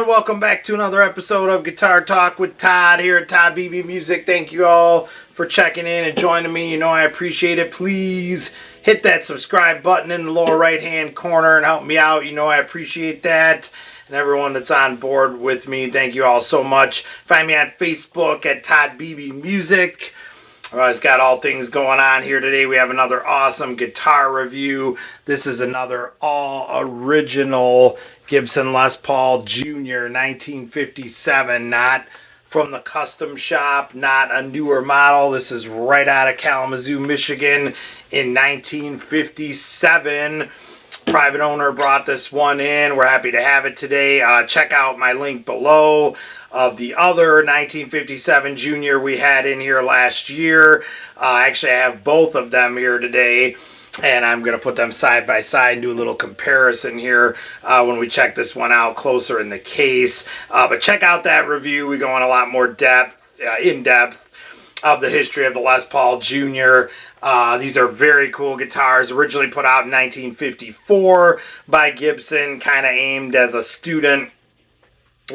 Welcome back to another episode of Guitar Talk with Todd here at Todd Beebe Music. Thank you all for checking in and joining me. You know I appreciate it. Please hit that subscribe button in the lower right hand corner and help me out. You know I appreciate that. And everyone that's on board with me, thank you all so much. Find me on Facebook at Todd Beebe Music. It's got all things going on here today. We have another awesome guitar review. This is another all original Gibson Les Paul Junior 1957, not from the custom shop, not a newer model. This is right out of Kalamazoo, Michigan in 1957. Private owner brought this one in. We're happy to have it today. Check out my link below of the other 1957 Junior we had in here last year. Actually, I have both of them here today, and I'm going to put them side by side and do a little comparison here when we check this one out closer in the case. But check out that review. We go in a lot more depth, in-depth of the history of the Les Paul Junior. These are very cool guitars, originally put out in 1954 by Gibson, kind of aimed as a student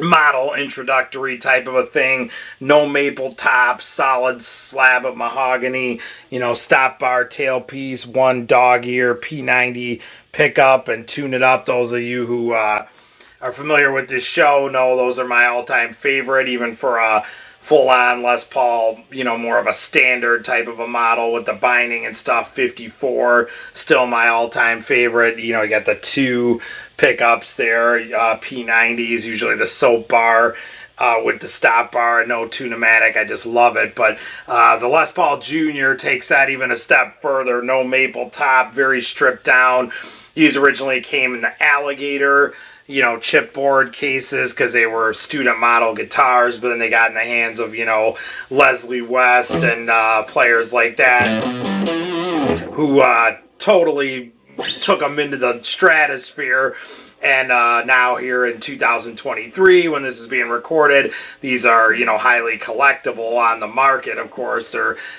model introductory type of a thing. No maple top, solid slab of mahogany, you know, stop bar tailpiece, one dog ear P90 pickup, and tune it up. Those of you who are familiar with this show know those are my all-time favorite, even for a full-on Les Paul, you know, more of a standard type of a model with the binding and stuff. 54, still my all-time favorite. You know, you got the two pickups there, P90s, usually the soap bar with the stop bar, no tune-o-matic. I just love it. But the Les Paul Junior takes that even a step further. No maple top, very stripped down. These originally came in the alligator, you know, chipboard cases because they were student model guitars, but then they got in the hands of, you know, lesliewest and players like that who totally took them into the stratosphere. And now here in 2023, when this is being recorded, these are, you know, highly collectible on the market, of course.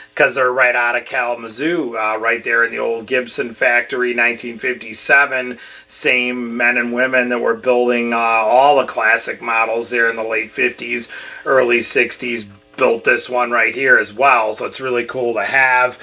Because they're right out of Kalamazoo, right there in the old Gibson factory, 1957. Same men and women that were building all the classic models there in the late 50s, early 60s, built this one right here as well. So it's really cool to have.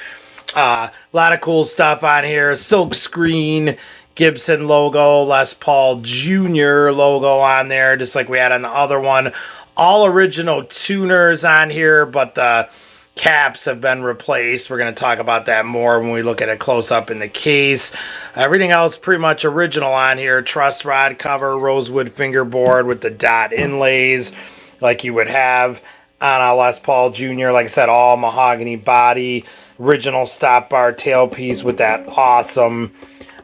A lot of cool stuff on here. Silk screen Gibson logo, Les Paul Junior logo on there, just like we had on the other one. All original tuners on here, but the caps have been replaced. We're going to talk about that more when we look at it close up in the case. Everything else pretty much original on here. Truss rod cover, rosewood fingerboard with the dot inlays like you would have on a Les Paul Junior. Like I said, all mahogany body, original stop bar tailpiece with that awesome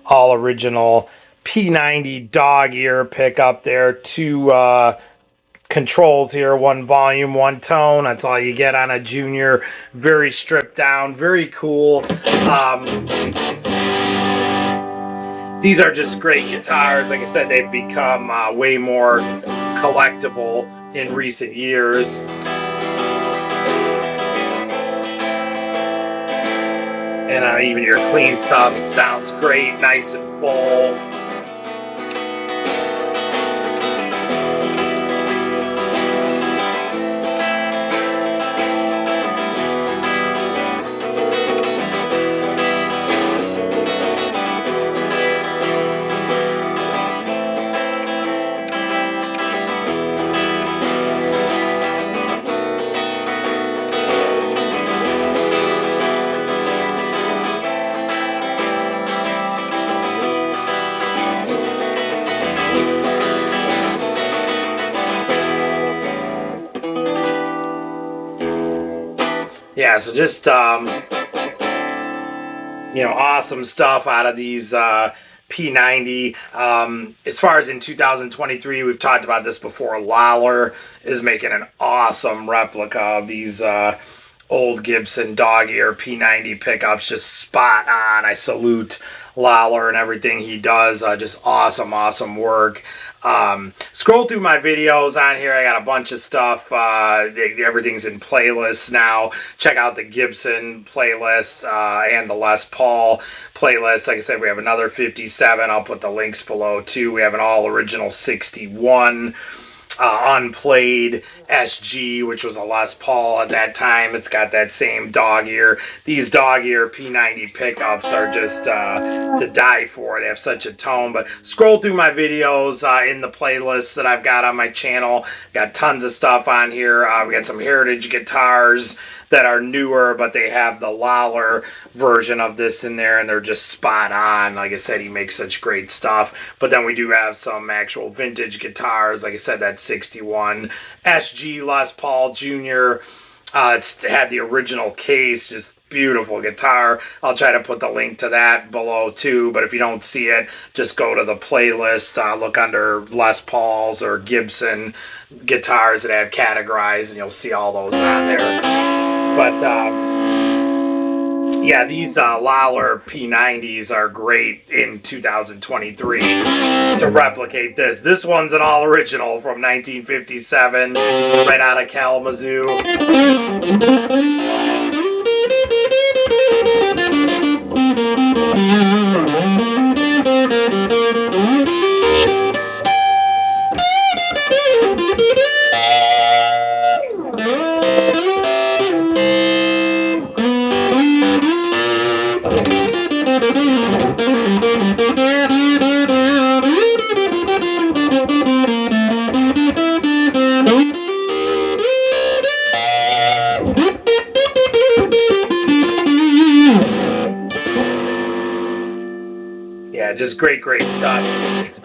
all original P90 dog ear pickup there. Two controls here, one volume, one tone. That's all you get on a Junior. Very stripped down, very cool. These are just great guitars. Like I said, they've become way more collectible in recent years. And even your clean stuff sounds great, nice and full. Yeah, so just, you know, awesome stuff out of these P90. As far as in 2023, we've talked about this before. Lawler is making an awesome replica of these old Gibson dog ear P90 pickups. Just spot on. I salute Lawler and everything he does. Just awesome work. Scroll through my videos on here. I got a bunch of stuff. Everything's in playlists now. Check out the Gibson playlist and the Les Paul playlist. Like I said, we have another 57. I'll put the links below too. We have an all original 61. Unplayed SG, which was a Les Paul at that time. It's got that same dog ear. These dog ear P90 pickups are just to die for. They have such a tone. But scroll through my videos in the playlists that I've got on my channel. Got tons of stuff on here. We got some heritage guitars that are newer, but they have the Lawler version of this in there, and they're just spot on. Like I said, he makes such great stuff. But then we do have some actual vintage guitars. Like I said, that 61 SG Les Paul Junior. It's had the original case, just beautiful guitar. I'll try to put the link to that below too, but if you don't see it, just go to the playlist, look under Les Pauls or Gibson guitars that have categorized, and you'll see all those on there. But yeah, these Lawler P90s are great in 2023 to replicate this. This one's an all original from 1957, right out of Kalamazoo. Yeah, just great stuff.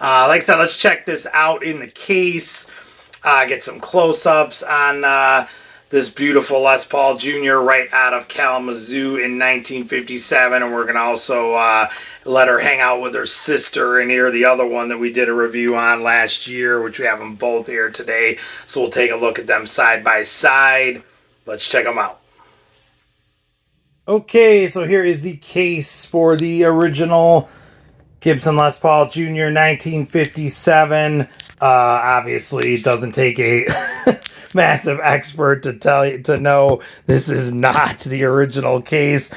Like I said, let's check this out in the case. Get some close-ups on this beautiful Les Paul Junior right out of Kalamazoo in 1957. And we're going to also let her hang out with her sister and hear the other one that we did a review on last year, which we have them both here today. So we'll take a look at them side by side. Let's check them out. Okay, so here is the case for the original Gibson Les Paul Junior 1957. Obviously, it doesn't take a massive expert to tell you to know this is not the original case.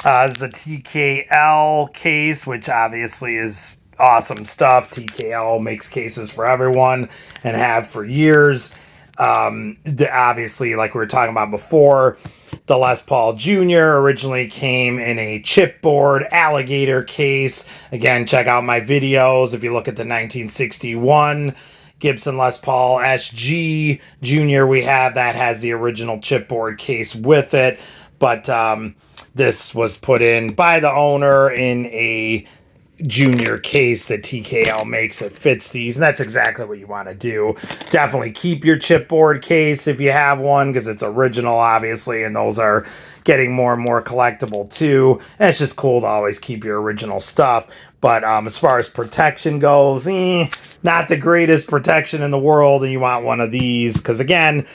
It's a TKL case, which obviously is awesome stuff. TKL makes cases for everyone and have for years. Obviously, like we were talking about before, the Les Paul Junior originally came in a chipboard alligator case. Again, check out my videos. If you look at the 1961 Gibson Les Paul SG Junior we have, that has the original chipboard case with it. But this was put in by the owner in a junior case that TKL makes that fits these, and that's exactly what you want to do. Definitely keep your chipboard case if you have one, because it's original, obviously, and those are getting more and more collectible too. And it's just cool to always keep your original stuff. But as far as protection goes, not the greatest protection in the world, and you want one of these, because again,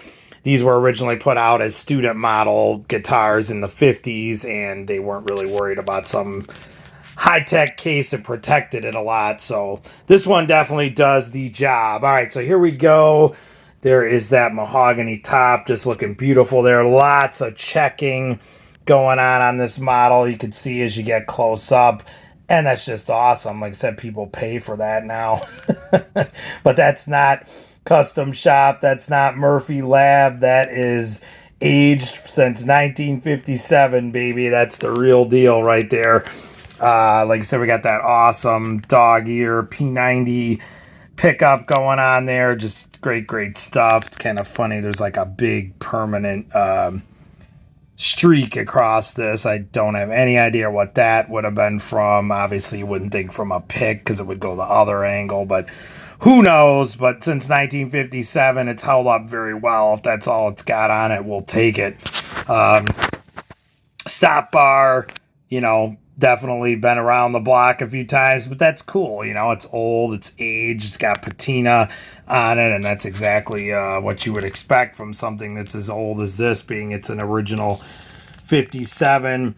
these were originally put out as student model guitars in the 50s, and they weren't really worried about some high-tech case that protected it a lot. So this one definitely does the job. All right, so here we go. There is that mahogany top, just looking beautiful there. Lots of checking going on this model. You can see as you get close up, and that's just awesome. Like I said, people pay for that now. But that's not custom shop. That's not Murphy Lab. That is aged since 1957, baby. That's the real deal right there. Like I said, we got that awesome dog ear P90 pickup going on there. Just great stuff. It's kind of funny. There's like a big permanent streak across this. I don't have any idea what that would have been from. Obviously, you wouldn't think from a pick because it would go the other angle, but who knows? But since 1957, it's held up very well. If that's all it's got on it, we'll take it. Stop bar, you know, definitely been around the block a few times, but that's cool. You know, it's old, it's aged, it's got patina on it, and that's exactly what you would expect from something that's as old as this, being it's an original 57.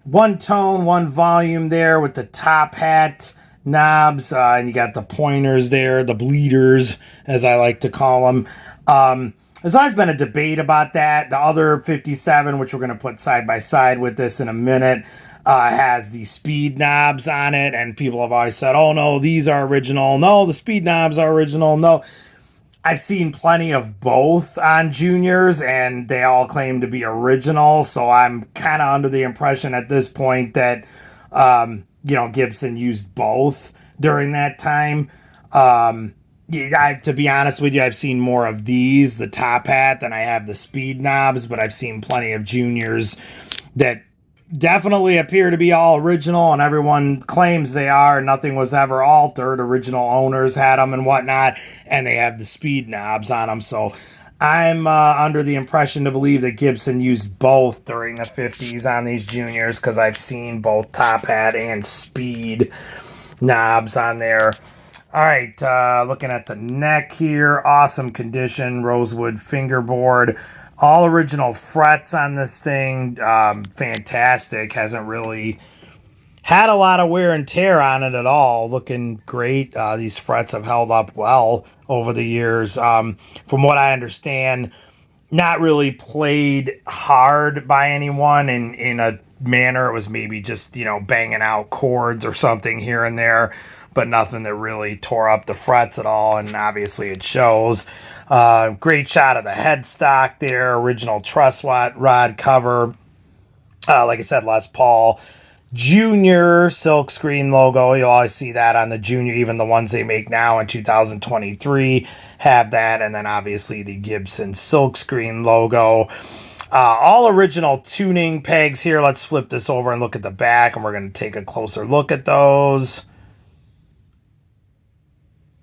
One tone, one volume there with the top hat knobs, and you got the pointers there, the bleeders, as I like to call them. There's always been a debate about that. The other 57, which we're going to put side by side with this in a minute, has the speed knobs on it, and people have always said, oh no, these are original. No, the speed knobs are original. No, I've seen plenty of both on juniors, and they all claim to be original. So I'm kind of under the impression at this point that, Gibson used both during that time. To be honest with you, I've seen more of these, the top hat, than I have the speed knobs, but I've seen plenty of juniors that definitely appear to be all original, and everyone claims they are. Nothing was ever altered. Original owners had them and whatnot, and they have the speed knobs on them. So I'm under the impression to believe that Gibson used both during the 50s on these juniors, because I've seen both top hat and speed knobs on there. All right, looking at the neck here, awesome condition, rosewood fingerboard. All original frets on this thing, fantastic. Hasn't really had a lot of wear and tear on it at all. Looking great. These frets have held up well over the years. From what I understand, not really played hard by anyone in a manner. It was maybe just, banging out chords or something here and there, but nothing that really tore up the frets at all, and obviously it shows. Great shot of the headstock there, original truss rod cover. Like I said, Les Paul Junior silkscreen logo. You'll always see that on the Junior. Even the ones they make now in 2023 have that. And then obviously the Gibson silkscreen logo. All original tuning pegs here. Let's flip this over and look at the back, and we're going to take a closer look at those.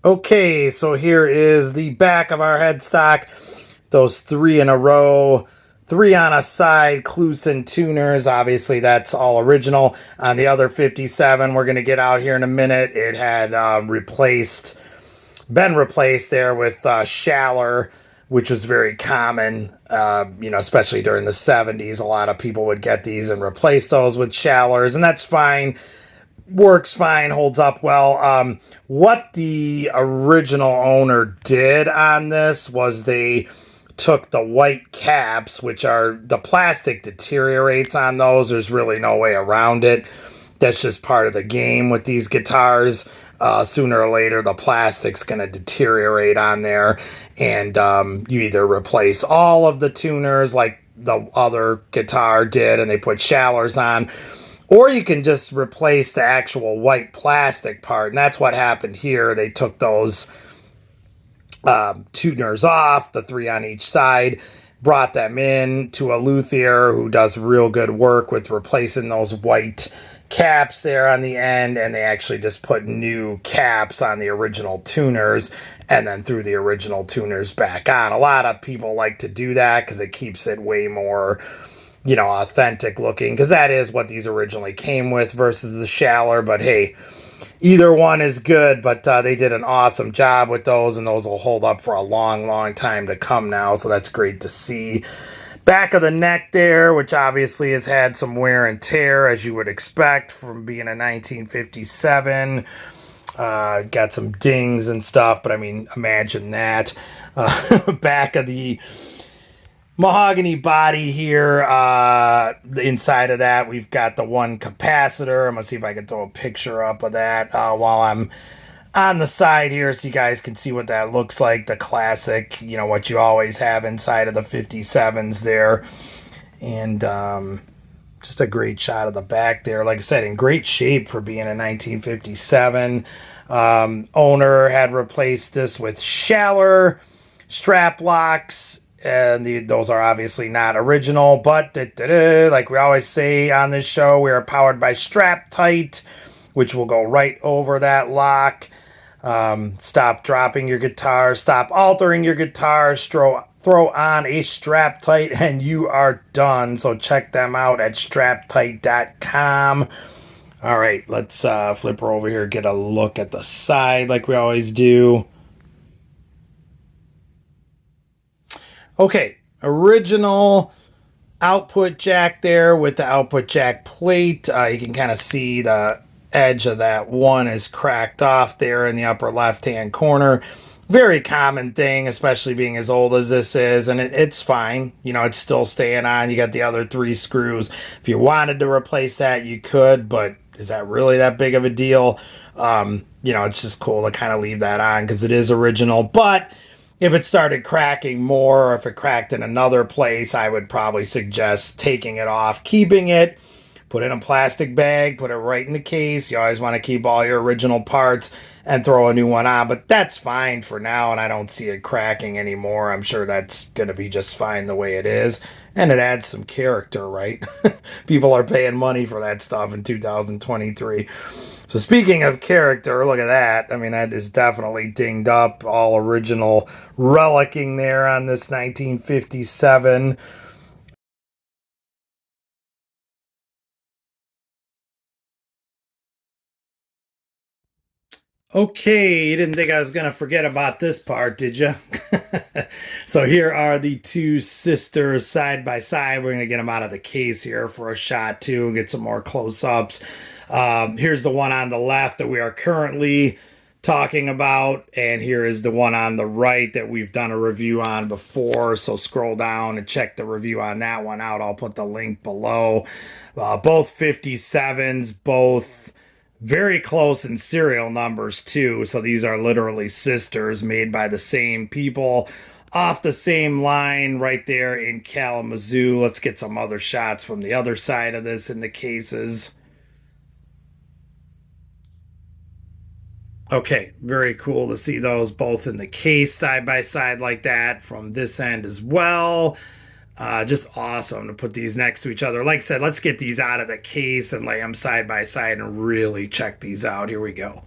Okay, so here is the back of our headstock. Those 3 in a row, 3 on a side, Kluson tuners. Obviously, that's all original. On the other 57, we're going to get out here in a minute. It had been replaced there with Schaller, which was very common, especially during the 70s. A lot of people would get these and replace those with Schallers, and that's fine. Works fine, holds up well. What the original owner did on this was they took the white caps, which are, the plastic deteriorates on those. There's really no way around it. That's just part of the game with these guitars. Sooner or later, the plastic's going to deteriorate on there, and you either replace all of the tuners like the other guitar did, and they put Schallers on, or you can just replace the actual white plastic part, and that's what happened here. They took those tuners off, the 3 on each side, brought them in to a luthier who does real good work with replacing those white caps there on the end, and they actually just put new caps on the original tuners and then threw the original tuners back on. A lot of people like to do that because it keeps it way more authentic looking, because that is what these originally came with versus the Schaller. But hey, either one is good, but they did an awesome job with those, and those will hold up for a long, long time to come now, so that's great to see. Back of the neck there, which obviously has had some wear and tear, as you would expect from being a 1957. Got some dings and stuff, but I mean, imagine that. Back of the mahogany body here, the inside of that, we've got the one capacitor. I'm gonna see if I can throw a picture up of that while I'm on the side here, so you guys can see what that looks like. The classic, what you always have inside of the 57s there. And just a great shot of the back there. Like I said, in great shape for being a 1957. Owner had replaced this with Schaller strap locks, and those are obviously not original, but like we always say on this show, we are powered by Strap Tight, which will go right over that lock. Stop dropping your guitar, stop altering your guitars, throw on a Strap Tight, and you are done. So check them out at straptight.com. All right, let's flip her over here, get a look at the side like we always do. Okay, original output jack there with the output jack plate. You can kind of see the edge of that one is cracked off there in the upper left hand corner. Very common thing, especially being as old as this is, and it's fine. You know, it's still staying on. You got the other 3 screws. If you wanted to replace that, you could, but is that really that big of a deal? You know, it's just cool to kind of leave that on because it is original. But if it started cracking more, or if it cracked in another place, I would probably suggest taking it off, keeping it, put it in a plastic bag, put it right in the case. You always want to keep all your original parts and throw a new one on, but that's fine for now, and I don't see it cracking anymore. I'm sure that's going to be just fine the way it is, and it adds some character, right? People are paying money for that stuff in 2023. So speaking of character, look at that. I mean, that is definitely dinged up, all original relicking there on this 1957. Okay, you didn't think I was going to forget about this part, did you? So here are the 2 sisters side by side. We're going to get them out of the case here for a shot too, get some more close-ups. Here's the one on the left that we are currently talking about, and here is the one on the right that we've done a review on before. So scroll down and check the review on that one out. I'll put the link below. Both 57s, both very close in serial numbers too. So these are literally sisters made by the same people off the same line right there in Kalamazoo. Let's get some other shots from the other side of this in the cases. Okay, very cool to see those both in the case side by side like that from this end as well. Just awesome to put these next to each other. Like I said, let's get these out of the case and lay them side by side and really check these out. Here we go.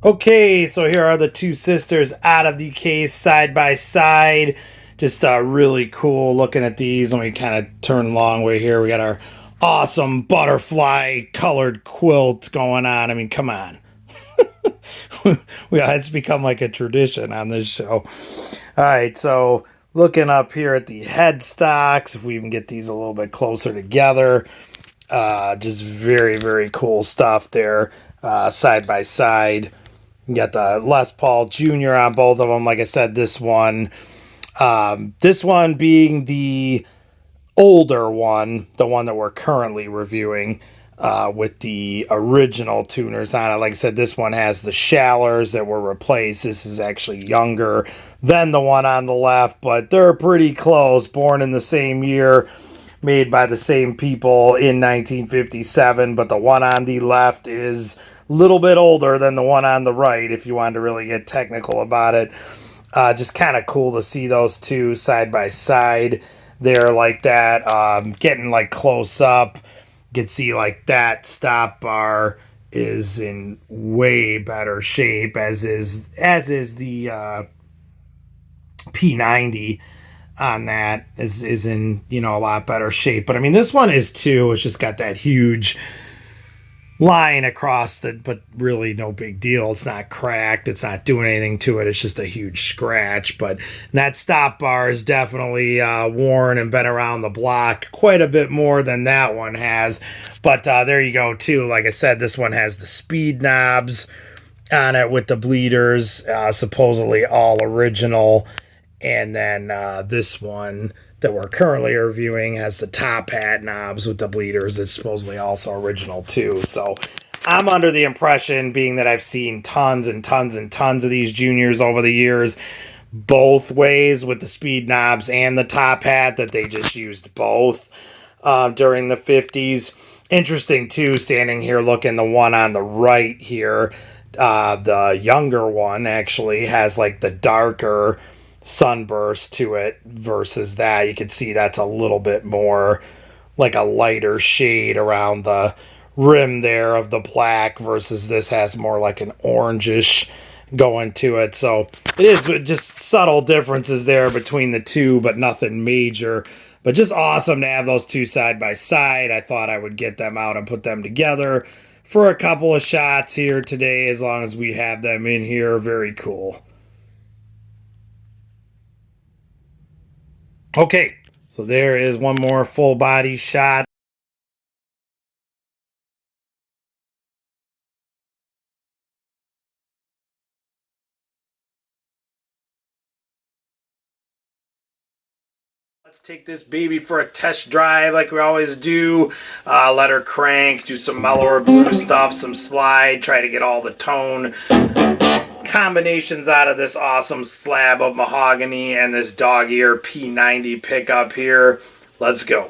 Okay, so here are the 2 sisters out of the case side by side. Just really cool looking at these. Let me kind of turn long way here. We got our awesome butterfly colored quilt going on. I mean, come on. It's become like a tradition on this show. All right, so looking up here at the headstocks, if we even get these a little bit closer together, just very, very cool stuff there, side by side. You got the Les Paul Junior on both of them. Like I said, this one being the older one, the one that we're currently reviewing, with the original tuners on it. Like I said, this one has the shallers that were replaced. This is actually younger than the one on the left, but they're pretty close. Born in the same year, made by the same people in 1957, but the one on the left is a little bit older than the one on the right, if you wanted to really get technical about it. Just kind of cool to see those 2 side by side there like that. Getting like close up, you can see like that stop bar is in way better shape, as is the P90 on that is in, you know, a lot better shape. But I mean, this one is too. It's just got that huge line across it, but really no big deal. It's not cracked. It's not doing anything to it. It's just a huge scratch. But that stop bar is definitely worn and been around the block quite a bit more than that one has. But there you go too. Like I said, this one has the speed knobs on it with the bleeders, supposedly all original. And then this one that we're currently reviewing has the top hat knobs with the bleeders. It's supposedly also original too. So I'm under the impression, being that I've seen tons and tons and tons of these juniors over the years, both ways with the speed knobs and the top hat, that they just used both during the 50s. Interesting too, standing here looking, the one on the right here, the younger one actually has like the darker sunburst to it versus that. You can see that's a little bit more like a lighter shade around the rim there of the black, versus this has more like an orangish going to it. So it is just subtle differences there between the 2, but nothing major. But just awesome to have those two side by side. I thought I would get them out and put them together for a couple of shots here today, as long as we have them in here. Very cool. Okay, so there is one more full body shot. Let's take this baby for a test drive like we always do. Let her crank, do some mellower blues stuff, some slide, try to get all the tone combinations out of this awesome slab of mahogany and this dog ear P90 pickup here. Let's go.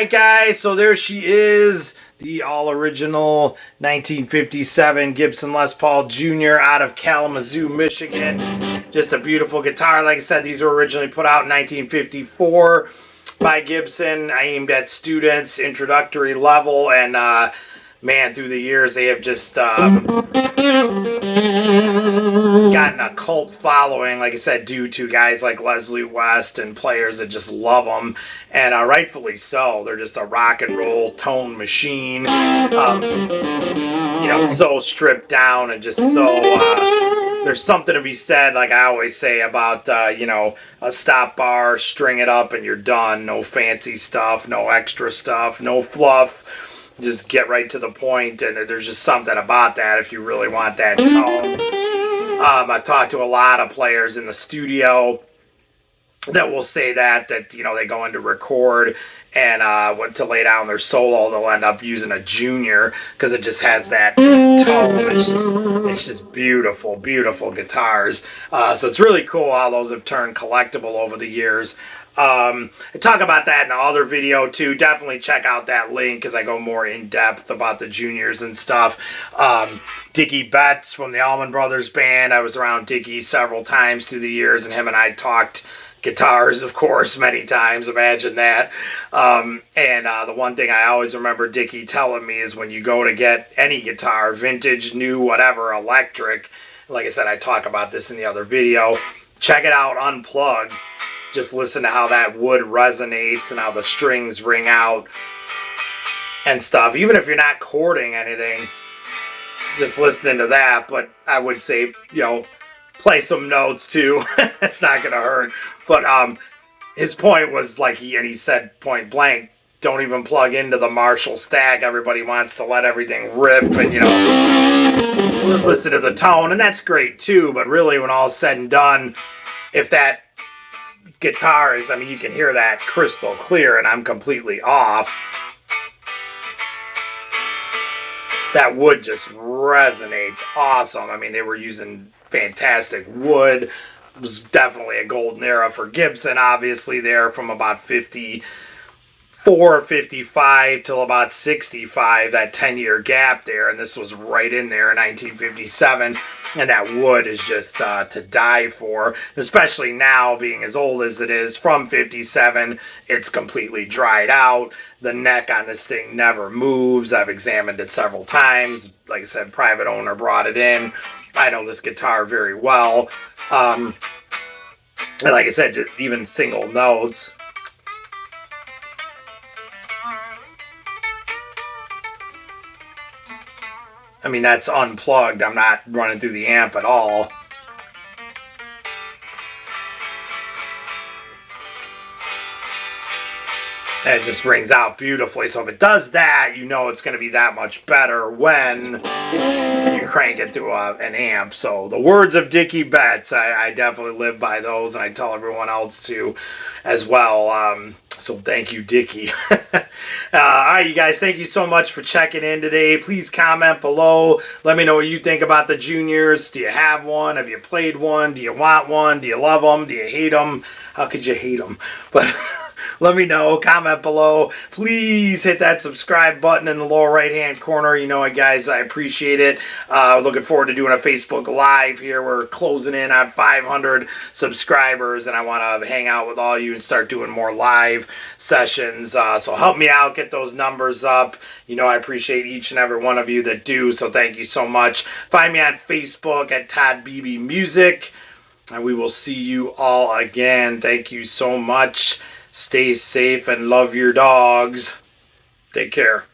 Alright guys, so there she is, the all-original 1957 Gibson Les Paul Junior out of Kalamazoo, Michigan. Just a beautiful guitar. Like I said, these were originally put out in 1954 by Gibson, aimed at students, introductory level, and man, through the years they have just gotten a cult following, like I said, due to guys like lesliewest and players that just love them, and rightfully so. They're just a rock and roll tone machine, you know, so stripped down and just so there's something to be said, like I always say, about you know, a stop bar, string it up and you're done. No fancy stuff, no extra stuff, no fluff. Just get right to the point, and there's just something about that if you really want that tone. I've talked to a lot of players in the studio that will say that you know, they go into record and to lay down their solo, they'll end up using a junior because it just has that tone. It's just beautiful, beautiful guitars. So it's really cool how those have turned collectible over the years. I talk about that in the other video too. Definitely check out that link because I go more in depth about the juniors and stuff. Dickeybetts from the Allman Brothers Band. I was around Dickie several times through the years, and him and I talked guitars, of course, many times. Imagine that. The one thing I always remember Dickie telling me is when you go to get any guitar, vintage, new, whatever, electric, like I said, I talk about this in the other video, check it out unplugged. Just listen to how that wood resonates and how the strings ring out and stuff. Even if you're not chording anything, just listening to that. But I would say, you know, play some notes too. It's not gonna hurt. But his point was, like, he said point blank, don't even plug into the Marshall stack. Everybody wants to let everything rip and, you know, listen to the tone, and that's great too. But really, when all's said and done, if that guitar is, I mean, you can hear that crystal clear and I'm completely off, that wood just resonates awesome. I mean, they were using fantastic wood. It was definitely a golden era for Gibson, obviously, there from about 54, 55 till about 65, that 10-year gap there, and this was right in there in 1957, and that wood is just to die for, especially now, being as old as it is, from 57, it's completely dried out. The neck on this thing never moves. I've examined it several times. Like I said, private owner brought it in. I know this guitar very well. And like I said, just even single notes. I mean, that's unplugged. I'm not running through the amp at all. And it just rings out beautifully. So if it does that, you know it's going to be that much better when you crank it through an amp. So the words of Dickeybetts, I definitely live by those, and I tell everyone else to as well. So thank you, Dickie. All right, you guys, thank you so much for checking in today. Please comment below. Let me know what you think about the juniors. Do you have one? Have you played one? Do you want one? Do you love them? Do you hate them? How could you hate them? But let me know. Comment below. Please hit that subscribe button in the lower right-hand corner. You know it, guys. I appreciate it. Looking forward to doing a Facebook Live here. We're closing in on 500 subscribers, and I want to hang out with all you and start doing more live sessions. So help me out. Get those numbers up. You know I appreciate each and every one of you that do, so thank you so much. Find me on Facebook at Todd Beebe Music, and we will see you all again. Thank you so much. Stay safe and love your dogs. Take care.